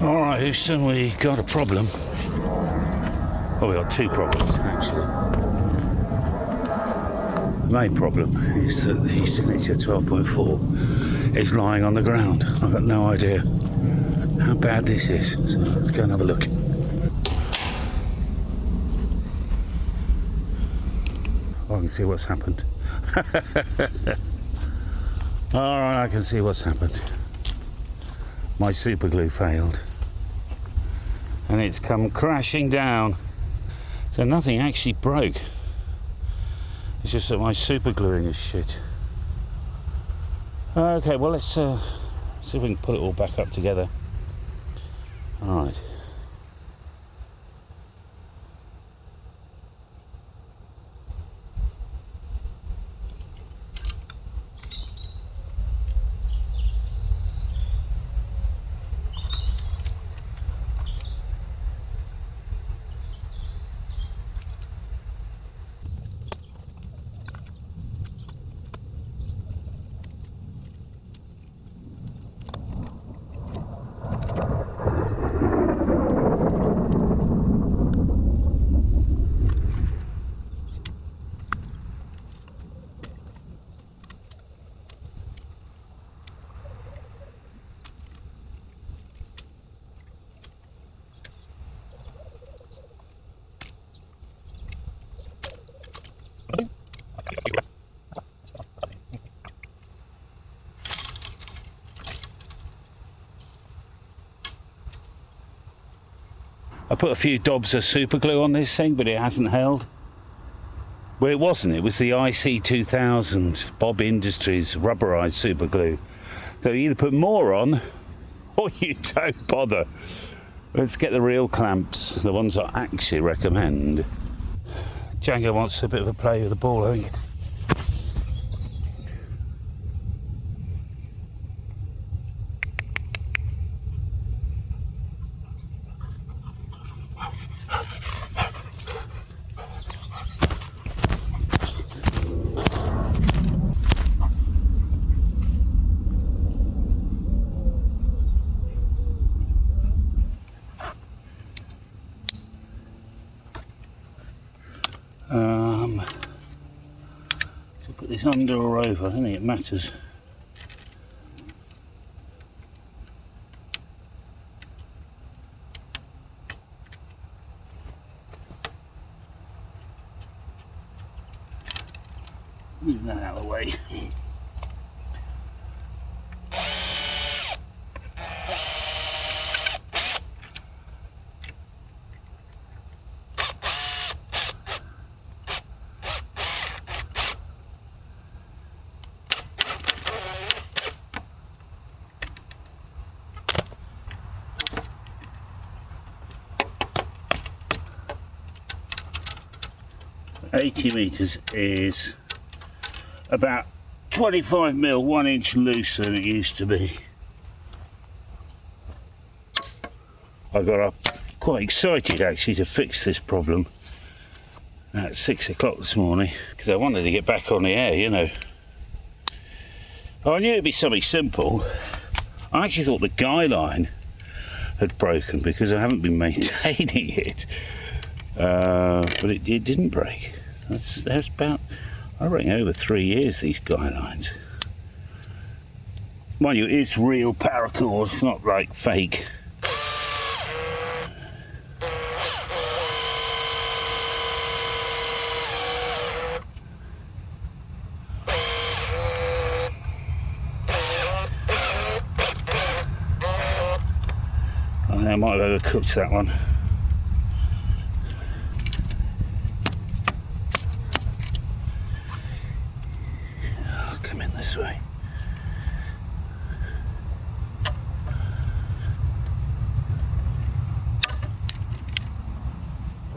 Alright, Houston, we got a problem. Well, we got two problems, actually. The main problem is that the signature 12.4 is lying on the ground. I've got no idea how bad this is, so let's go and have a look. Oh, I can see what's happened. Alright, I can see what's happened. My super glue failed. And it's come crashing down. So nothing actually broke. It's just that my super gluing is shit. Okay, well let's see if we can put it all back up together. Alright. I put a few dobs of super glue on this thing, but it hasn't held. Well, it wasn't. It was the IC2000 Bob Industries rubberized super glue. So you either put more on, or you don't bother. Let's get the real clamps, the ones I actually recommend. Django wants a bit of a play with the ball, I think. So put this under or over, I don't think it matters. Move that out of the way. $80 meters is about 25mm, 1 inch looser than it used to be. I got up quite excited actually to fix this problem at 6 o'clock this morning because I wanted to get back on the air, you know. I knew it'd be something simple. I actually thought the guy line had broken because I haven't been maintaining it, but it didn't break. That's about, I reckon, over 3 years, these guy lines. Mind you, it's real paracord, it's not like fake. I think I might have overcooked that one. Come in this way.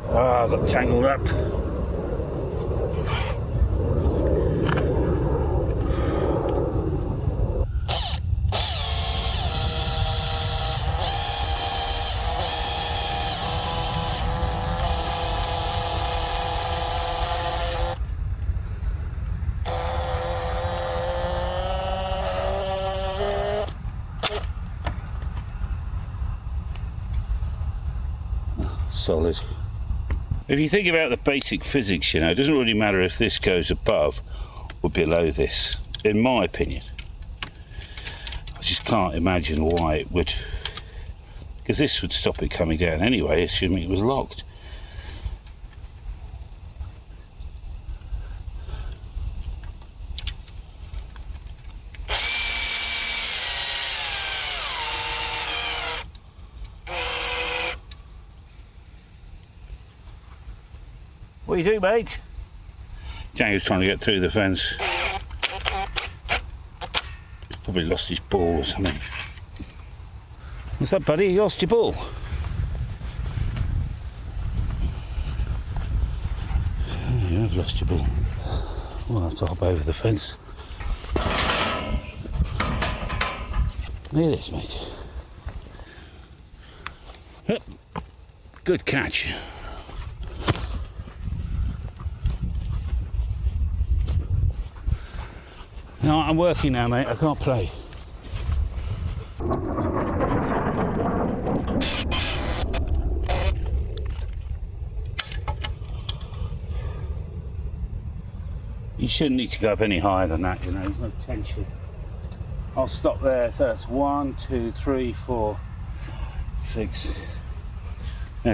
I got tangled up. solid. If you think about the basic physics, you know, it doesn't really matter if this goes above or below this, in my opinion. I just can't imagine why it would, because this would stop it coming down anyway, assuming it was locked. What are you doing, mate? Django's trying to get through the fence. He's probably lost his ball or something. What's up, buddy? You lost your ball? Oh, you have lost your ball. We'll have to hop over the fence. There it is, mate. Yep. Good catch. No, I'm working now, mate. I can't play. You shouldn't need to go up any higher than that, you know, there's no tension. I'll stop there, so that's 1, 2, 3, 4, 6.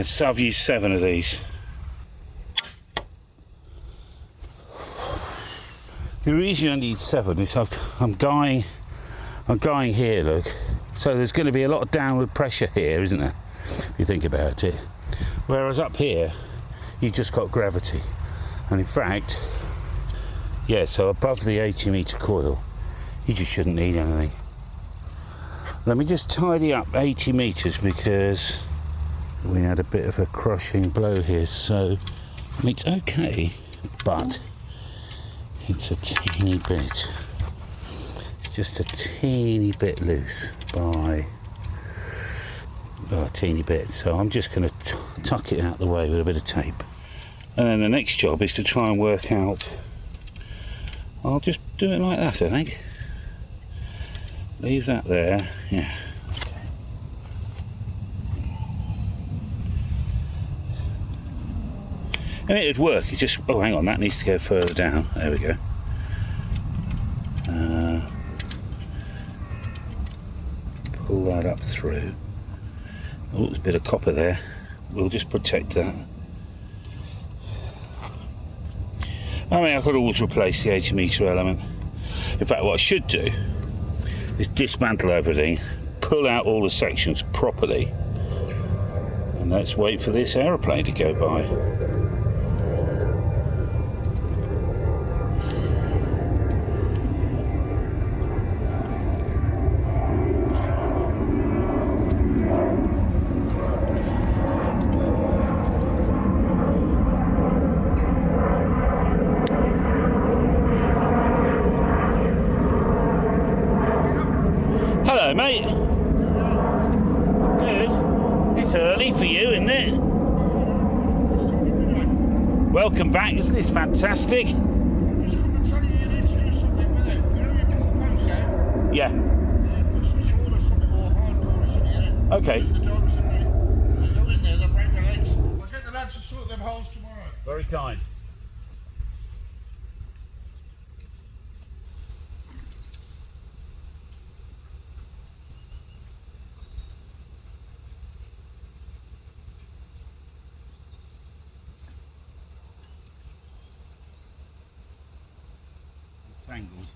So I've used 7 of these. The reason I need 7 is I'm going here, look. So there's going to be a lot of downward pressure here, isn't there? If you think about it. Whereas up here, you've just got gravity. And in fact, yeah, so above the 80 metre coil, you just shouldn't need anything. Let me just tidy up 80 metres because we had a bit of a crushing blow here. So it's okay, but it's a teeny bit, it's just a teeny bit loose by a teeny bit. So I'm just going to tuck it out the way with a bit of tape. And then the next job is to try and work out, I'll just do it like that, I think. Leave that there, yeah. Okay. And it would work, it just, oh hang on, that needs to go further down, there we go. Pull that up through. Oh, there's a bit of copper there, we'll just protect that. I mean, I could always replace the 80 metre element. In fact, what I should do is dismantle everything, pull out all the sections properly, and let's wait for this aeroplane to go by. Hello, mate. Good. It's early for you, isn't it? Welcome back. Isn't this fantastic? Yeah. Okay. I'll get the lads to sort them holes tomorrow. Very kind. Tangled.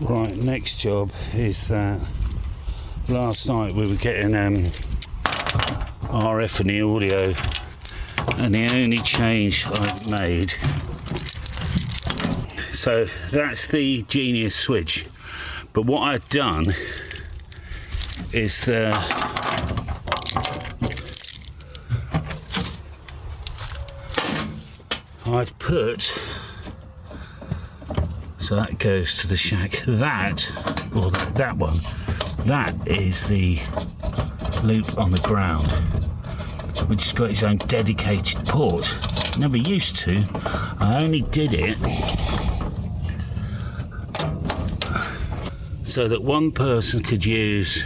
Right, next job is that last night we were getting RF in the audio, and the only change I've made, so that's the Genius switch, but what I've done is I've put, so that goes to the shack, that one, that is the loop on the ground, which has got its own dedicated port. Never used to, I only did it so that one person could use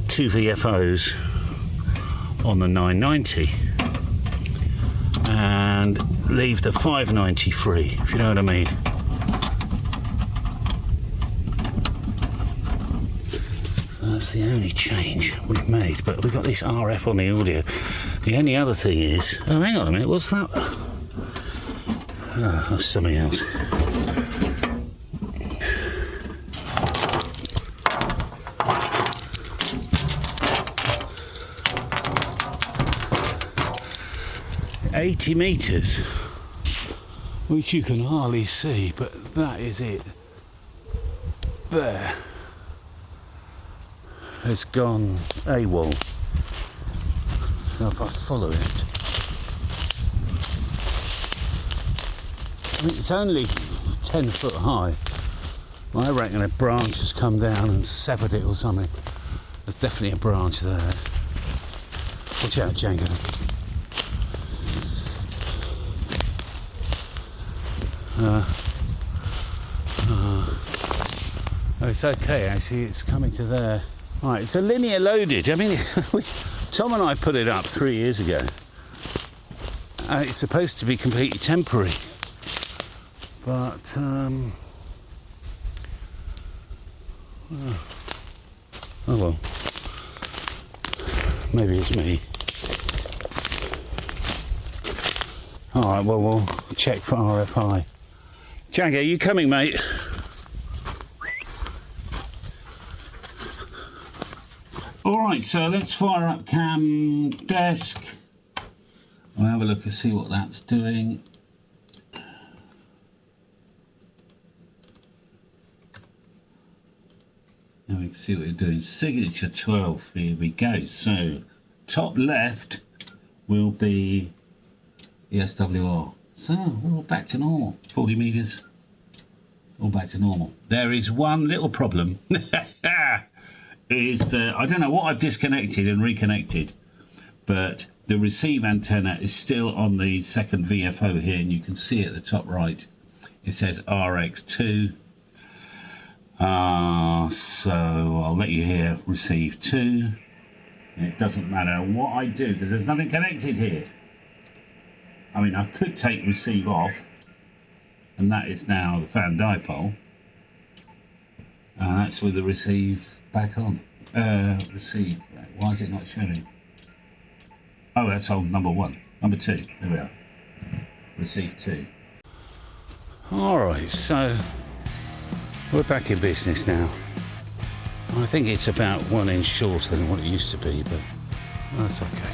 2 VFOs on the 990 and leave the 590 free, if you know what I mean. That's the only change we've made, but we've got this RF on the audio. The only other thing is, oh, hang on a minute, what's that? Oh, that's something else. $80 meters, which you can hardly see, but that is it. There has gone AWOL. So if I follow it, I mean, it's only 10 foot high. I reckon a branch has come down and severed it or something. There's definitely a branch there. Watch out, Django. It's okay actually, it's coming to there. Right, it's a linear loaded. I mean, Tom and I put it up 3 years ago. It's supposed to be completely temporary. But, oh well. Maybe it's me. Alright, well, we'll check for RFI. Django, you coming, mate? Alright, so let's fire up cam desk. We'll have a look and see what that's doing. Now we can see what you're doing. Signature 12, here we go. So, top left will be the SWR. So, we're all back to normal. 40 meters, all back to normal. There is one little problem. Is that I don't know what I've disconnected and reconnected, but the receive antenna is still on the second VFO here, and you can see at the top right it says RX2. So I'll let you hear receive 2. It doesn't matter what I do because there's nothing connected here. I mean, I could take receive off, and that is now the fan dipole, and that's with the receive back on. Receive. Why is it not showing? Oh, that's on number 1. Number 2. There we are. Receive 2. Alright, so we're back in business now. I think it's about 1 inch shorter than what it used to be, but that's okay.